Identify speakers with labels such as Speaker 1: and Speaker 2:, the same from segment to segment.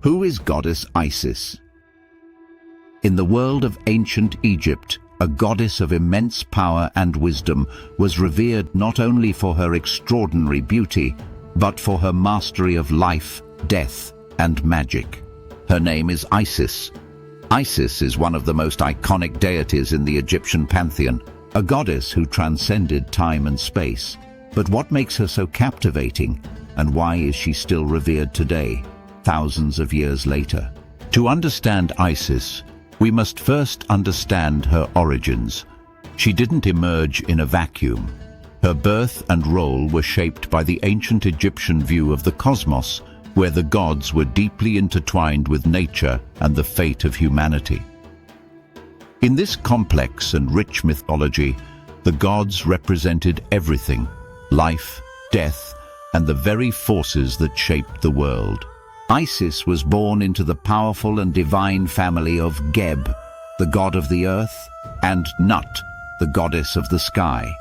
Speaker 1: Who is goddess Isis? In the world of ancient Egypt, a goddess of immense power and wisdom was revered not only for her extraordinary beauty, but for her mastery of life, death, and magic. Her name is Isis. Isis is one of the most iconic deities in the Egyptian pantheon, a goddess who transcended time and space. But what makes her so captivating, and why is she still revered today, thousands of years later? To understand Isis, we must first understand her origins. She didn't emerge in a vacuum. Her birth and role were shaped by the ancient Egyptian view of the cosmos, where the gods were deeply intertwined with nature and the fate of humanity. In this complex and rich mythology, the gods represented everything: life, death, and the very forces that shaped the world. Isis was born into the powerful and divine family of Geb, the god of the earth, and Nut, the goddess of the sky.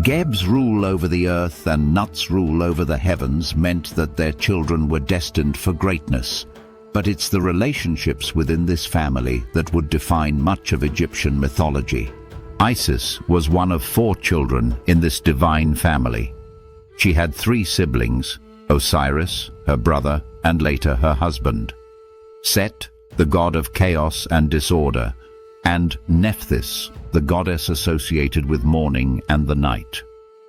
Speaker 1: Geb's rule over the earth and Nut's rule over the heavens meant that their children were destined for greatness. But it's the relationships within this family that would define much of Egyptian mythology. Isis was one of 4 children in this divine family. She had 3 siblings: Osiris, her brother, and later her husband; Set, the god of chaos and disorder; and Nephthys, the goddess associated with morning and the night.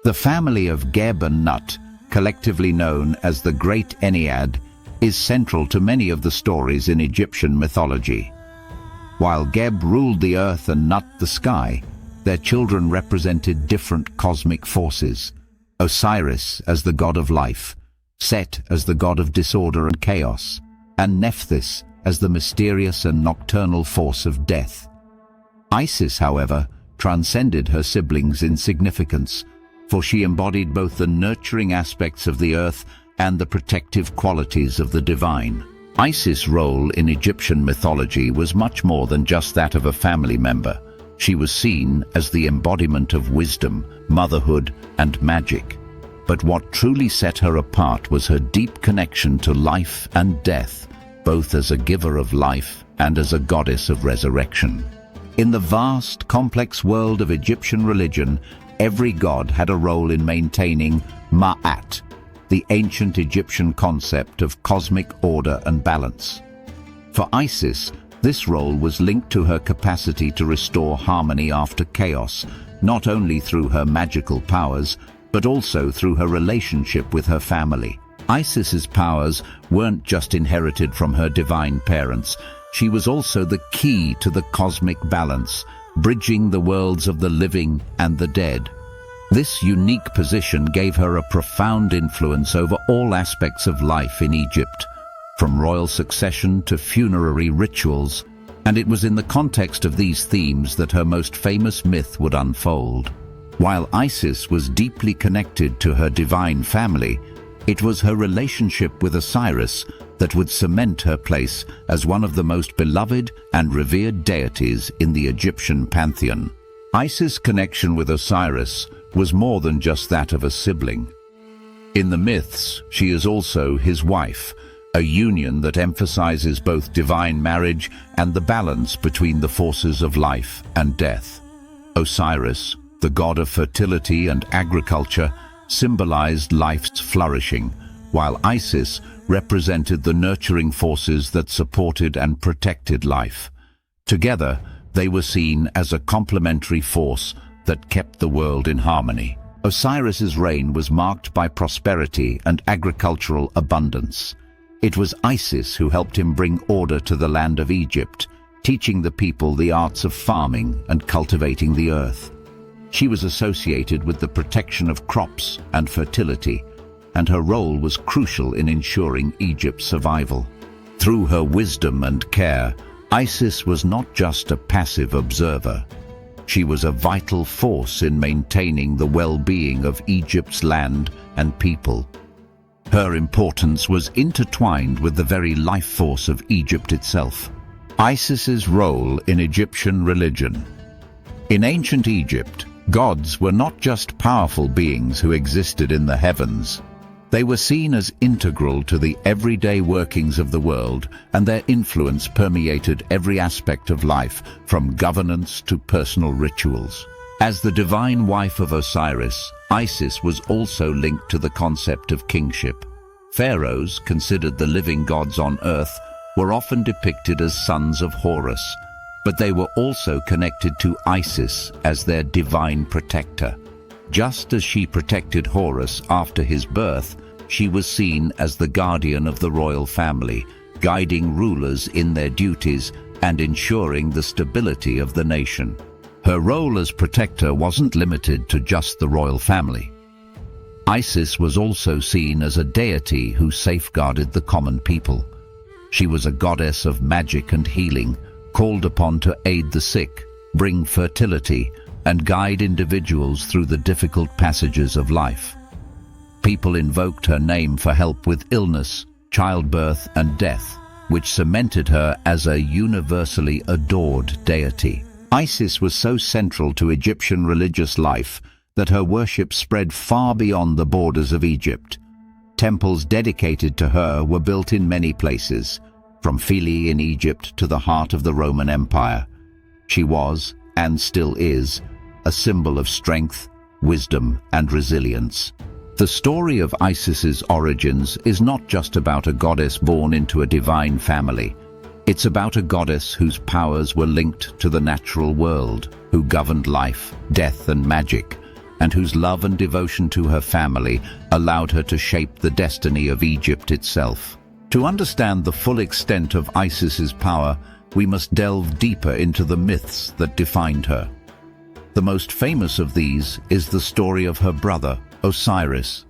Speaker 1: The family of Geb and Nut, collectively known as the Great Ennead, is central to many of the stories in Egyptian mythology. While Geb ruled the earth and Nut the sky, their children represented different cosmic forces: Osiris as the god of life, Set as the god of disorder and chaos, and Nephthys as the mysterious and nocturnal force of death. Isis, however, transcended her siblings in significance, for she embodied both the nurturing aspects of the earth and the protective qualities of the divine. Isis' role in Egyptian mythology was much more than just that of a family member. She was seen as the embodiment of wisdom, motherhood, and magic. But what truly set her apart was her deep connection to life and death, both as a giver of life and as a goddess of resurrection. In the vast, complex world of Egyptian religion, every god had a role in maintaining Ma'at, the ancient Egyptian concept of cosmic order and balance. For Isis, this role was linked to her capacity to restore harmony after chaos, not only through her magical powers, but also through her relationship with her family. Isis's powers weren't just inherited from her divine parents. She was also the key to the cosmic balance, bridging the worlds of the living and the dead. This unique position gave her a profound influence over all aspects of life in Egypt, from royal succession to funerary rituals, and it was in the context of these themes that her most famous myth would unfold. While Isis was deeply connected to her divine family, it was her relationship with Osiris that would cement her place as one of the most beloved and revered deities in the Egyptian pantheon. Isis' connection with Osiris was more than just that of a sibling. In the myths, she is also his wife, a union that emphasizes both divine marriage and the balance between the forces of life and death. Osiris, the god of fertility and agriculture, symbolized life's flourishing, while Isis represented the nurturing forces that supported and protected life. Together, they were seen as a complementary force that kept the world in harmony. Osiris's reign was marked by prosperity and agricultural abundance. It was Isis who helped him bring order to the land of Egypt, teaching the people the arts of farming and cultivating the earth. She was associated with the protection of crops and fertility, and her role was crucial in ensuring Egypt's survival. Through her wisdom and care, Isis was not just a passive observer. She was a vital force in maintaining the well-being of Egypt's land and people. Her importance was intertwined with the very life force of Egypt itself. Isis's role in Egyptian religion. In ancient Egypt, gods were not just powerful beings who existed in the heavens. They were seen as integral to the everyday workings of the world, and their influence permeated every aspect of life, from governance to personal rituals. As the divine wife of Osiris, Isis was also linked to the concept of kingship. Pharaohs, considered the living gods on earth, were often depicted as sons of Horus, but they were also connected to Isis as their divine protector. Just as she protected Horus after his birth, she was seen as the guardian of the royal family, guiding rulers in their duties and ensuring the stability of the nation. Her role as protector wasn't limited to just the royal family. Isis was also seen as a deity who safeguarded the common people. She was a goddess of magic and healing, called upon to aid the sick, bring fertility, and guide individuals through the difficult passages of life. People invoked her name for help with illness, childbirth, and death, which cemented her as a universally adored deity. Isis was so central to Egyptian religious life that her worship spread far beyond the borders of Egypt. Temples dedicated to her were built in many places, from Philae in Egypt to the heart of the Roman Empire. She was, and still is, a symbol of strength, wisdom, and resilience. The story of Isis's origins is not just about a goddess born into a divine family. It's about a goddess whose powers were linked to the natural world, who governed life, death, and magic, and whose love and devotion to her family allowed her to shape the destiny of Egypt itself. To understand the full extent of Isis's power, we must delve deeper into the myths that defined her. The most famous of these is the story of her brother, Osiris.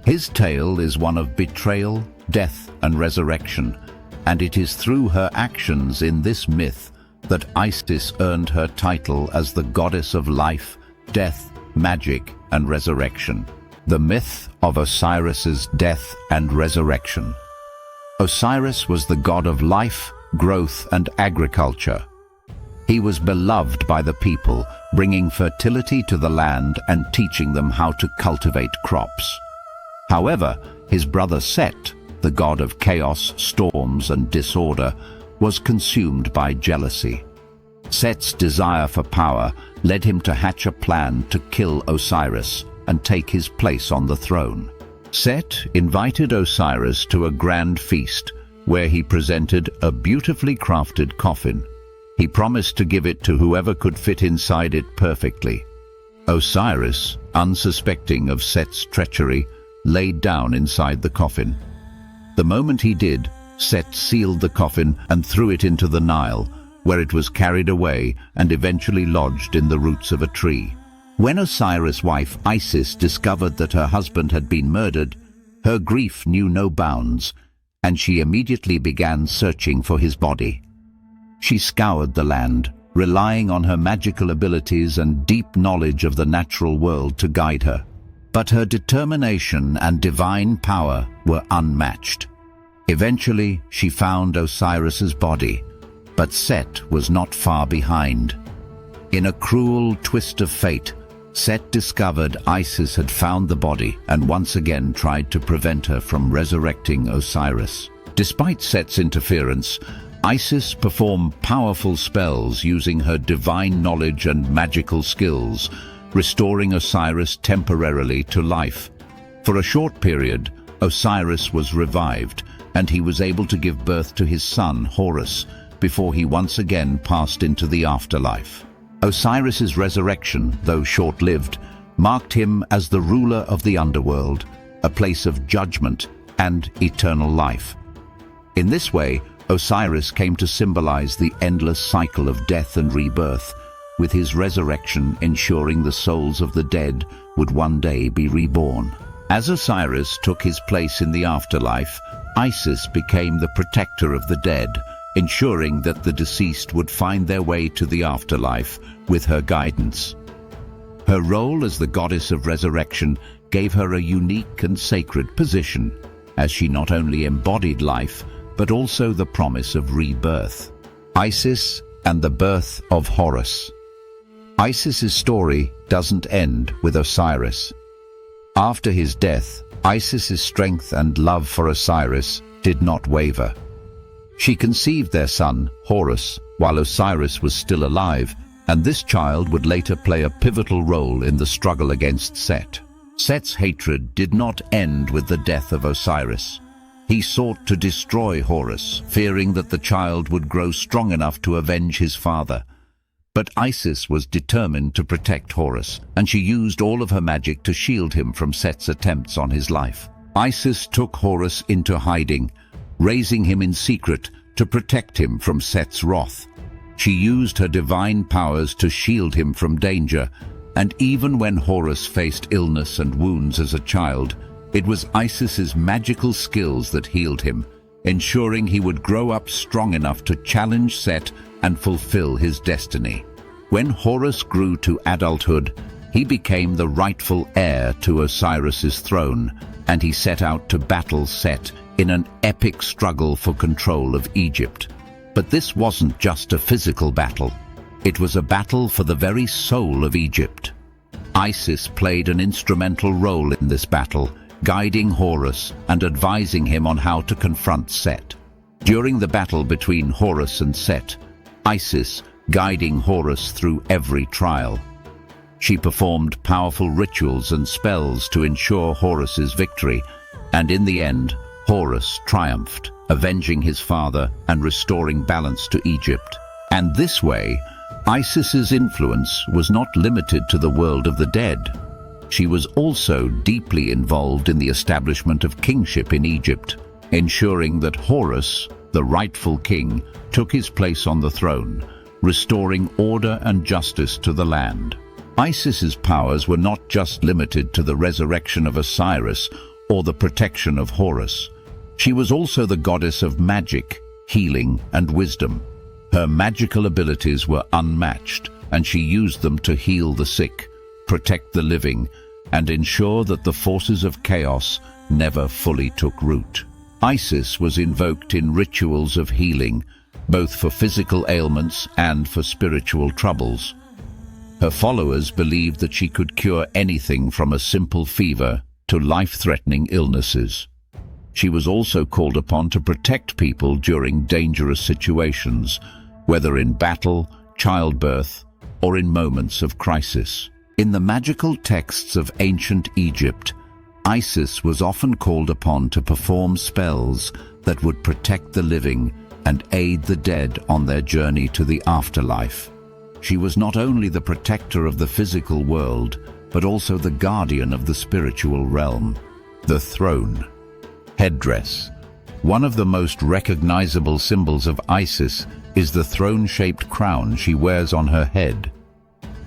Speaker 1: His tale is one of betrayal, death, and resurrection, and it is through her actions in this myth that Isis earned her title as the goddess of life, death, magic, and resurrection. The myth of Osiris's death and resurrection. Osiris was the god of life, growth, and agriculture. He was beloved by the people, bringing fertility to the land and teaching them how to cultivate crops. However, his brother Set, the god of chaos, storms, and disorder, was consumed by jealousy. Set's desire for power led him to hatch a plan to kill Osiris and take his place on the throne. Set invited Osiris to a grand feast where he presented a beautifully crafted coffin. He promised to give it to whoever could fit inside it perfectly. Osiris, unsuspecting of Set's treachery, laid down inside the coffin. The moment he did, Set sealed the coffin and threw it into the Nile, where it was carried away and eventually lodged in the roots of a tree. When Osiris' wife Isis discovered that her husband had been murdered, her grief knew no bounds, and she immediately began searching for his body. She scoured the land, relying on her magical abilities and deep knowledge of the natural world to guide her. But her determination and divine power were unmatched. Eventually, she found Osiris's body, but Set was not far behind. In a cruel twist of fate, Set discovered Isis had found the body and once again tried to prevent her from resurrecting Osiris. Despite Set's interference, Isis performed powerful spells using her divine knowledge and magical skills, restoring Osiris temporarily to life. For a short period, Osiris was revived, and he was able to give birth to his son, Horus, before he once again passed into the afterlife. Osiris's resurrection, though short-lived, marked him as the ruler of the underworld, a place of judgment and eternal life. In this way, Osiris came to symbolize the endless cycle of death and rebirth, with his resurrection ensuring the souls of the dead would one day be reborn. As Osiris took his place in the afterlife, Isis became the protector of the dead, ensuring that the deceased would find their way to the afterlife with her guidance. Her role as the goddess of resurrection gave her a unique and sacred position, as she not only embodied life, but also the promise of rebirth. Isis and the birth of Horus. Isis's story doesn't end with Osiris. After his death, Isis's strength and love for Osiris did not waver. She conceived their son, Horus, while Osiris was still alive, and this child would later play a pivotal role in the struggle against Set. Set's hatred did not end with the death of Osiris. He sought to destroy Horus, fearing that the child would grow strong enough to avenge his father. But Isis was determined to protect Horus, and she used all of her magic to shield him from Set's attempts on his life. Isis took Horus into hiding, raising him in secret to protect him from Set's wrath. She used her divine powers to shield him from danger, and even when Horus faced illness and wounds as a child, it was Isis's magical skills that healed him, ensuring he would grow up strong enough to challenge Set and fulfill his destiny. When Horus grew to adulthood, he became the rightful heir to Osiris's throne, and he set out to battle Set in an epic struggle for control of Egypt. But this wasn't just a physical battle. It was a battle for the very soul of Egypt. Isis played an instrumental role in this battle, guiding Horus and advising him on how to confront Set. During the battle between Horus and Set, Isis guiding Horus through every trial. She performed powerful rituals and spells to ensure Horus's victory, and in the end, Horus triumphed, avenging his father and restoring balance to Egypt. And this way, Isis's influence was not limited to the world of the dead. She was also deeply involved in the establishment of kingship in Egypt, ensuring that Horus, the rightful king, took his place on the throne, restoring order and justice to the land. Isis's powers were not just limited to the resurrection of Osiris or the protection of Horus. She was also the goddess of magic, healing, and wisdom. Her magical abilities were unmatched, and she used them to heal the sick, protect the living, and ensure that the forces of chaos never fully took root. Isis was invoked in rituals of healing, both for physical ailments and for spiritual troubles. Her followers believed that she could cure anything from a simple fever to life-threatening illnesses. She was also called upon to protect people during dangerous situations, whether in battle, childbirth, or in moments of crisis. In the magical texts of ancient Egypt, Isis was often called upon to perform spells that would protect the living and aid the dead on their journey to the afterlife. She was not only the protector of the physical world, but also the guardian of the spiritual realm. The throne. Headdress. One of the most recognizable symbols of Isis is the throne-shaped crown she wears on her head.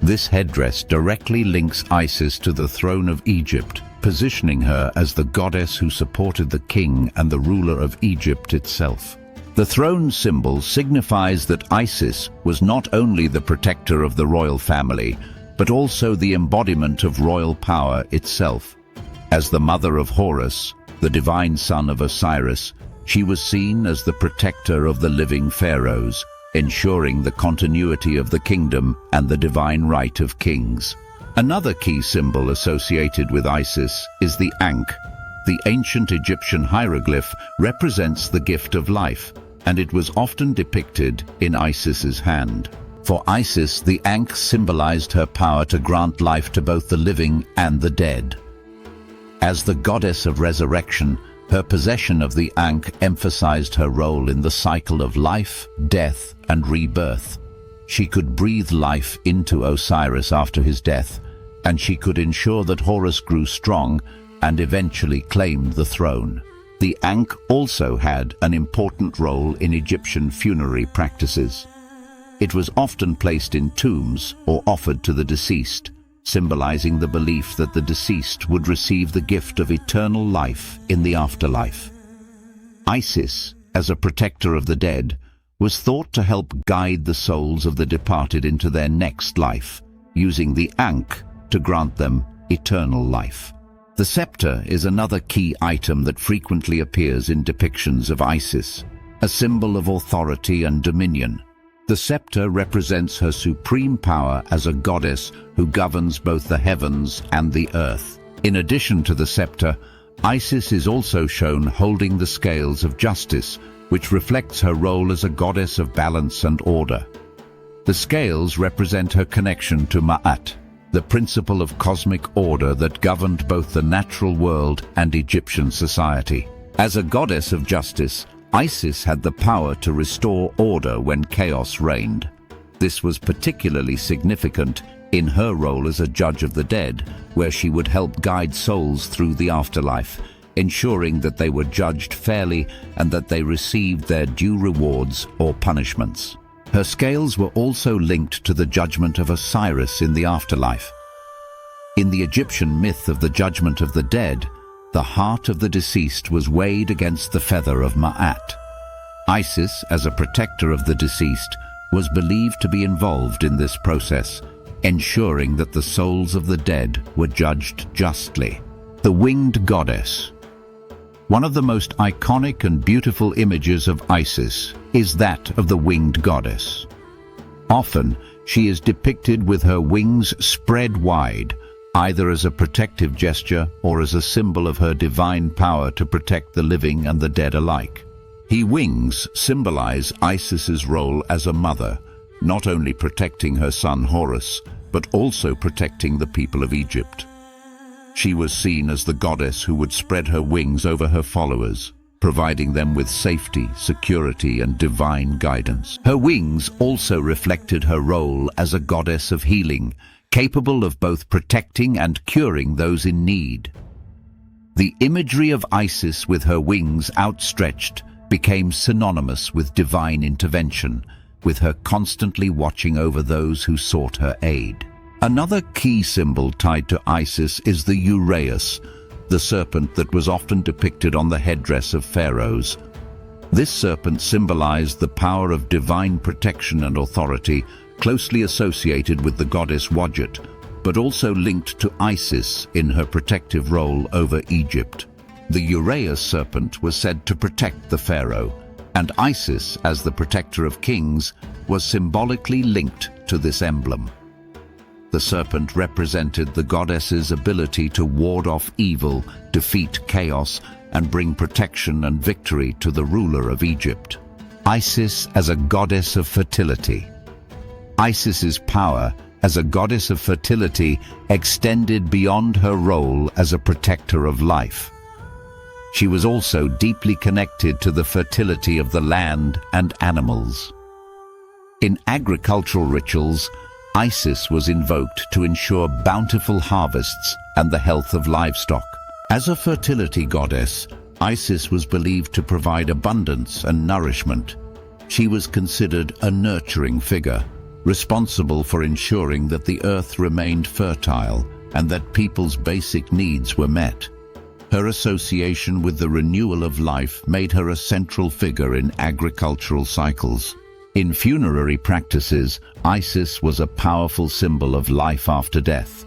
Speaker 1: This headdress directly links Isis to the throne of Egypt, positioning her as the goddess who supported the king and the ruler of Egypt itself. The throne symbol signifies that Isis was not only the protector of the royal family, but also the embodiment of royal power itself. As the mother of Horus, the divine son of Osiris, she was seen as the protector of the living pharaohs, ensuring the continuity of the kingdom and the divine right of kings. Another key symbol associated with Isis is the Ankh. The ancient Egyptian hieroglyph represents the gift of life, and it was often depicted in Isis's hand. For Isis, the Ankh symbolized her power to grant life to both the living and the dead. As the goddess of resurrection, her possession of the Ankh emphasized her role in the cycle of life, death, and rebirth. She could breathe life into Osiris after his death, and she could ensure that Horus grew strong and eventually claimed the throne. The Ankh also had an important role in Egyptian funerary practices. It was often placed in tombs or offered to the deceased, symbolizing the belief that the deceased would receive the gift of eternal life in the afterlife. Isis, as a protector of the dead, was thought to help guide the souls of the departed into their next life, using the Ankh to grant them eternal life. The scepter is another key item that frequently appears in depictions of Isis, a symbol of authority and dominion. The scepter represents her supreme power as a goddess who governs both the heavens and the earth. In addition to the scepter, Isis is also shown holding the scales of justice, which reflects her role as a goddess of balance and order. The scales represent her connection to Ma'at, the principle of cosmic order that governed both the natural world and Egyptian society. As a goddess of justice, Isis had the power to restore order when chaos reigned. This was particularly significant in her role as a judge of the dead, where she would help guide souls through the afterlife, ensuring that they were judged fairly and that they received their due rewards or punishments. Her scales were also linked to the judgment of Osiris in the afterlife. In the Egyptian myth of the judgment of the dead, the heart of the deceased was weighed against the feather of Ma'at. Isis, as a protector of the deceased, was believed to be involved in this process, ensuring that the souls of the dead were judged justly. The winged goddess. One of the most iconic and beautiful images of Isis is that of the winged goddess. Often, she is depicted with her wings spread wide, either as a protective gesture or as a symbol of her divine power to protect the living and the dead alike. Her wings symbolize Isis's role as a mother, not only protecting her son Horus, but also protecting the people of Egypt. She was seen as the goddess who would spread her wings over her followers, providing them with safety, security, and divine guidance. Her wings also reflected her role as a goddess of healing, capable of both protecting and curing those in need. The imagery of Isis with her wings outstretched became synonymous with divine intervention, with her constantly watching over those who sought her aid. Another key symbol tied to Isis is the uraeus, the serpent that was often depicted on the headdress of pharaohs. This serpent symbolized the power of divine protection and authority, closely associated with the goddess Wadjet, but also linked to Isis in her protective role over Egypt. The uraeus serpent was said to protect the pharaoh, and Isis, as the protector of kings, was symbolically linked to this emblem. The serpent represented the goddess's ability to ward off evil, defeat chaos, and bring protection and victory to the ruler of Egypt. Isis as a goddess of fertility. Isis's power as a goddess of fertility extended beyond her role as a protector of life. She was also deeply connected to the fertility of the land and animals. In agricultural rituals, Isis was invoked to ensure bountiful harvests and the health of livestock. As a fertility goddess, Isis was believed to provide abundance and nourishment. She was considered a nurturing figure, responsible for ensuring that the earth remained fertile and that people's basic needs were met. Her association with the renewal of life made her a central figure in agricultural cycles. In funerary practices, Isis was a powerful symbol of life after death.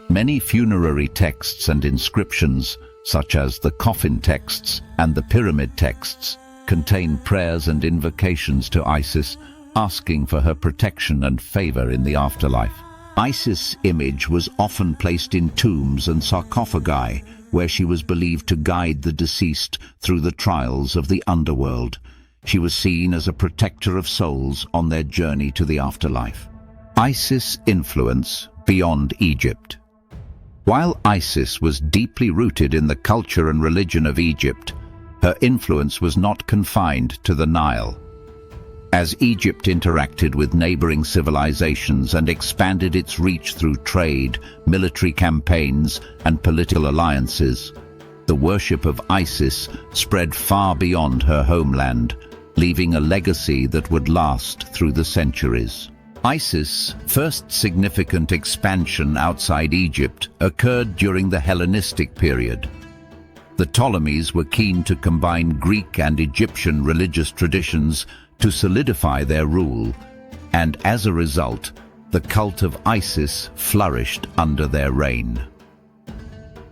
Speaker 1: Many funerary texts and inscriptions, such as the coffin texts and the pyramid texts, contain prayers and invocations to Isis, asking for her protection and favor in the afterlife. Isis' image was often placed in tombs and sarcophagi, where she was believed to guide the deceased through the trials of the underworld. She was seen as a protector of souls on their journey to the afterlife. Isis' influence beyond Egypt. While Isis was deeply rooted in the culture and religion of Egypt, her influence was not confined to the Nile. As Egypt interacted with neighboring civilizations and expanded its reach through trade, military campaigns, and political alliances, the worship of Isis spread far beyond her homeland, leaving a legacy that would last through the centuries. Isis' first significant expansion outside Egypt occurred during the Hellenistic period. The Ptolemies were keen to combine Greek and Egyptian religious traditions to solidify their rule, and as a result, the cult of Isis flourished under their reign.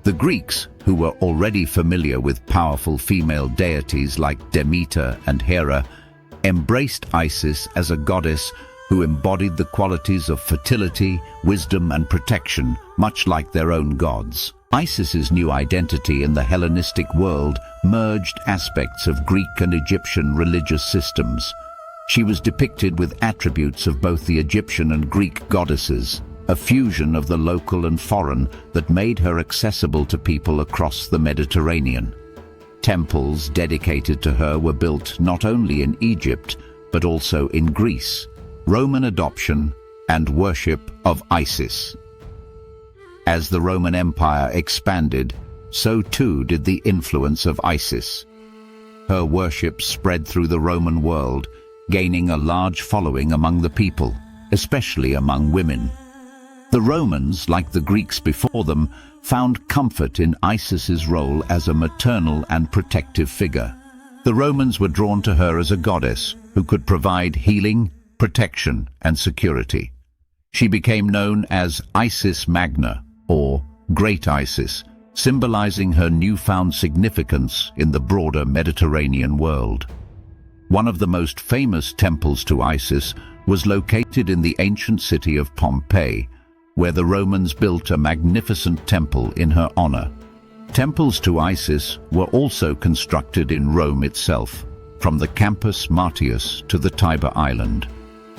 Speaker 1: The Greeks, who were already familiar with powerful female deities like Demeter and Hera, embraced Isis as a goddess who embodied the qualities of fertility, wisdom, and protection, much like their own gods. Isis's new identity in the Hellenistic world merged aspects of Greek and Egyptian religious systems. She was depicted with attributes of both the Egyptian and Greek goddesses, a fusion of the local and foreign that made her accessible to people across the Mediterranean. Temples dedicated to her were built not only in Egypt, but also in Greece. Roman adoption and worship of Isis. As the Roman Empire expanded, so too did the influence of Isis. Her worship spread through the Roman world, gaining a large following among the people, especially among women. The Romans, like the Greeks before them, found comfort in Isis's role as a maternal and protective figure. The Romans were drawn to her as a goddess who could provide healing, protection, and security. She became known as Isis Magna, or Great Isis, symbolizing her newfound significance in the broader Mediterranean world. One of the most famous temples to Isis was located in the ancient city of Pompeii, where the Romans built a magnificent temple in her honor. Temples to Isis were also constructed in Rome itself, from the Campus Martius to the Tiber Island,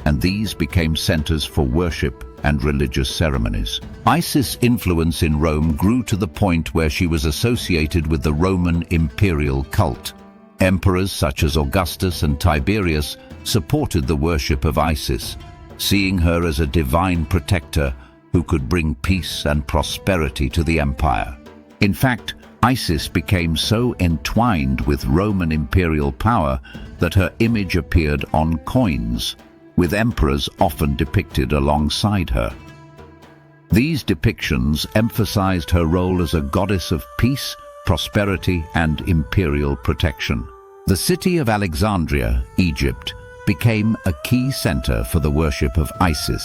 Speaker 1: and these became centers for worship and religious ceremonies. Isis' influence in Rome grew to the point where she was associated with the Roman imperial cult. Emperors such as Augustus and Tiberius supported the worship of Isis, seeing her as a divine protector who could bring peace and prosperity to the empire. In fact, Isis became so entwined with Roman imperial power that her image appeared on coins, with emperors often depicted alongside her. These depictions emphasized her role as a goddess of peace, prosperity, and imperial protection. The city of Alexandria, Egypt, became a key center for the worship of Isis.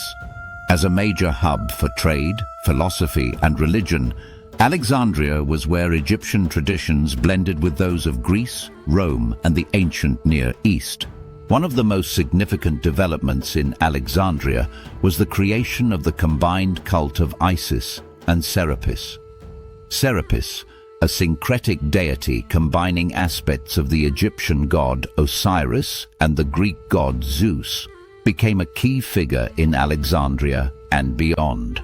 Speaker 1: As a major hub for trade, philosophy, and religion, Alexandria was where Egyptian traditions blended with those of Greece, Rome, and the ancient Near East. One of the most significant developments in Alexandria was the creation of the combined cult of Isis and Serapis. Serapis, a syncretic deity combining aspects of the Egyptian god Osiris and the Greek god Zeus, became a key figure in Alexandria and beyond.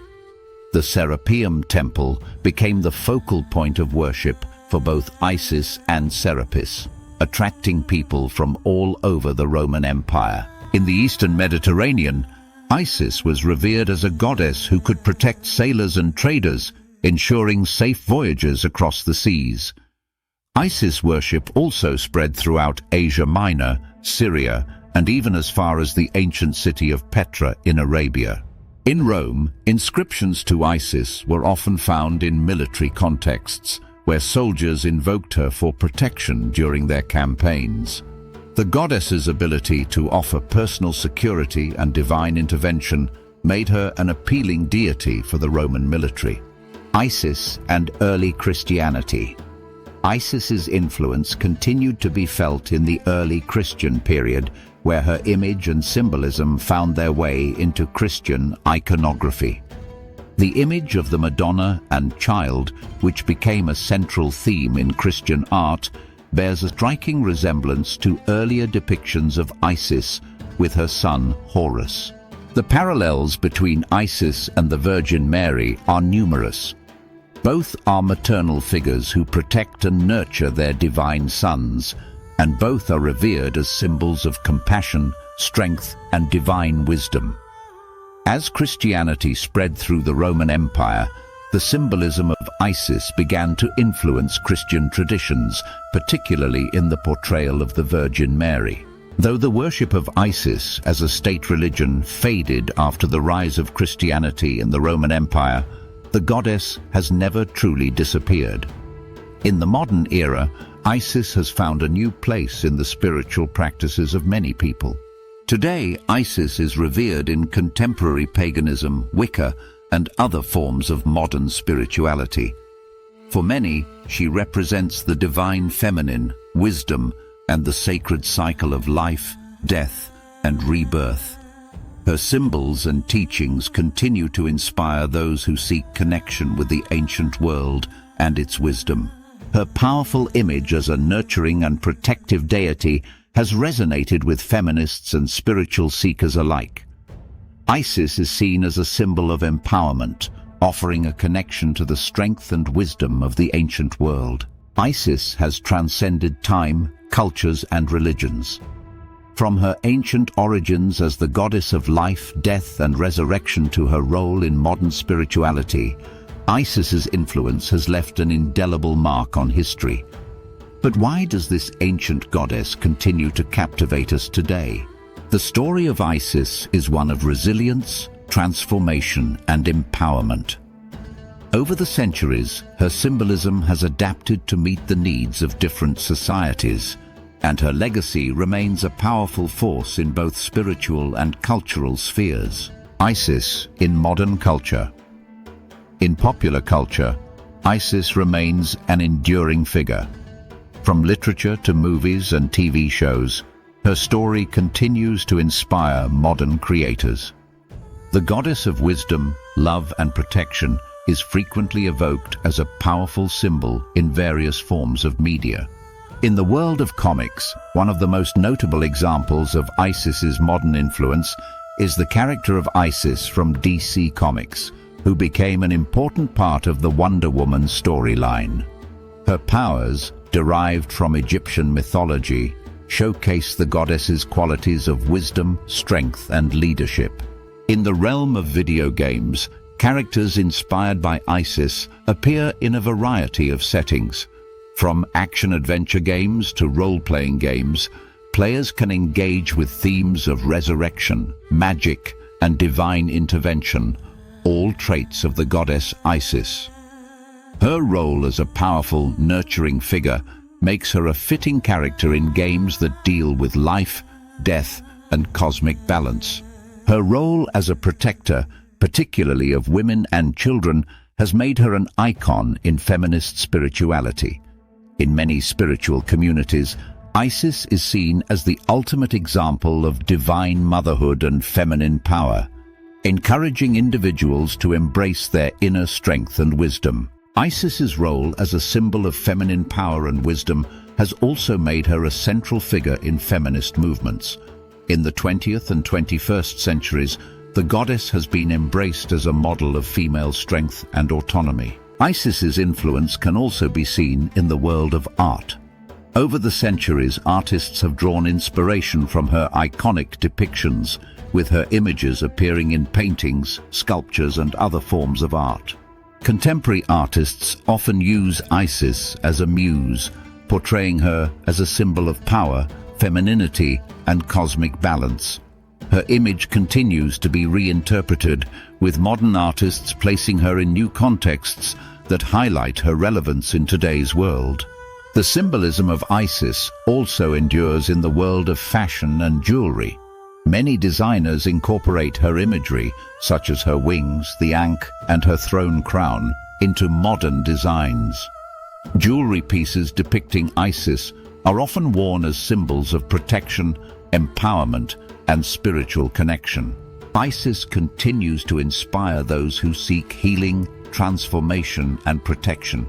Speaker 1: The Serapeum Temple became the focal point of worship for both Isis and Serapis, attracting people from all over the Roman Empire. In the Eastern Mediterranean, Isis was revered as a goddess who could protect sailors and traders, ensuring safe voyages across the seas. Isis worship also spread throughout Asia Minor, Syria, and even as far as the ancient city of Petra in Arabia. In Rome, inscriptions to Isis were often found in military contexts, where soldiers invoked her for protection during their campaigns. The goddess's ability to offer personal security and divine intervention made her an appealing deity for the Roman military. Isis and early Christianity. Isis's influence continued to be felt in the early Christian period, where her image and symbolism found their way into Christian iconography. The image of the Madonna and Child, which became a central theme in Christian art, bears a striking resemblance to earlier depictions of Isis with her son Horus. The parallels between Isis and the Virgin Mary are numerous. Both are maternal figures who protect and nurture their divine sons, and both are revered as symbols of compassion, strength, and divine wisdom. As Christianity spread through the Roman Empire, the symbolism of Isis began to influence Christian traditions, particularly in the portrayal of the Virgin Mary. Though the worship of Isis as a state religion faded after the rise of Christianity in the Roman Empire, the goddess has never truly disappeared. In the modern era, Isis has found a new place in the spiritual practices of many people. Today, Isis is revered in contemporary paganism, Wicca, and other forms of modern spirituality. For many, she represents the divine feminine, wisdom, and the sacred cycle of life, death, and rebirth. Her symbols and teachings continue to inspire those who seek connection with the ancient world and its wisdom. Her powerful image as a nurturing and protective deity has resonated with feminists and spiritual seekers alike. Isis is seen as a symbol of empowerment, offering a connection to the strength and wisdom of the ancient world. Isis has transcended time, cultures, and religions. From her ancient origins as the goddess of life, death, and resurrection to her role in modern spirituality, Isis's influence has left an indelible mark on history. But why does this ancient goddess continue to captivate us today? The story of Isis is one of resilience, transformation, and empowerment. Over the centuries, her symbolism has adapted to meet the needs of different societies, and her legacy remains a powerful force in both spiritual and cultural spheres. Isis in modern culture. In popular culture, Isis remains an enduring figure. From literature to movies and TV shows, her story continues to inspire modern creators. The goddess of wisdom, love, and protection is frequently evoked as a powerful symbol in various forms of media. In the world of comics, one of the most notable examples of Isis's modern influence is the character of Isis from DC Comics, who became an important part of the Wonder Woman storyline. Her powers, derived from Egyptian mythology, showcase the goddess's qualities of wisdom, strength, and leadership. In the realm of video games, characters inspired by Isis appear in a variety of settings. From action-adventure games to role-playing games, players can engage with themes of resurrection, magic, and divine intervention, all traits of the goddess Isis. Her role as a powerful, nurturing figure makes her a fitting character in games that deal with life, death, and cosmic balance. Her role as a protector, particularly of women and children, has made her an icon in feminist spirituality. In many spiritual communities, Isis is seen as the ultimate example of divine motherhood and feminine power, encouraging individuals to embrace their inner strength and wisdom. Isis's role as a symbol of feminine power and wisdom has also made her a central figure in feminist movements. In the 20th and 21st centuries, the goddess has been embraced as a model of female strength and autonomy. Isis's influence can also be seen in the world of art. Over the centuries, artists have drawn inspiration from her iconic depictions, with her images appearing in paintings, sculptures, and other forms of art. Contemporary artists often use Isis as a muse, portraying her as a symbol of power, femininity, and cosmic balance. Her image continues to be reinterpreted, with modern artists placing her in new contexts that highlight her relevance in today's world. The symbolism of Isis also endures in the world of fashion and jewelry. Many designers incorporate her imagery, such as her wings, the ankh, and her throne crown, into modern designs. Jewelry pieces depicting Isis are often worn as symbols of protection, empowerment, and spiritual connection. Isis continues to inspire those who seek healing, transformation, and protection.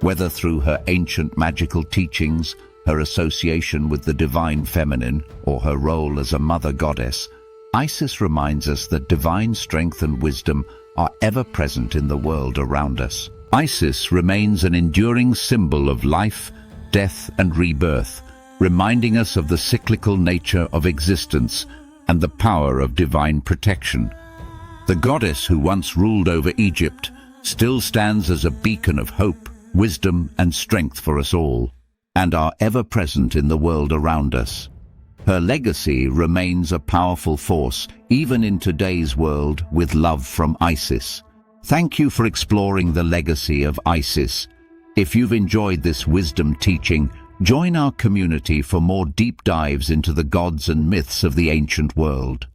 Speaker 1: Whether through her ancient magical teachings, her association with the divine feminine, or her role as a mother goddess, Isis reminds us that divine strength and wisdom are ever present in the world around us. Isis remains an enduring symbol of life, death, and rebirth, reminding us of the cyclical nature of existence and the power of divine protection. The goddess who once ruled over Egypt still stands as a beacon of hope, wisdom, and strength for us all, and are ever present in the world around us. Her legacy remains a powerful force, even in today's world, with love from Isis. Thank you for exploring the legacy of Isis. If you've enjoyed this wisdom teaching, join our community for more deep dives into the gods and myths of the ancient world.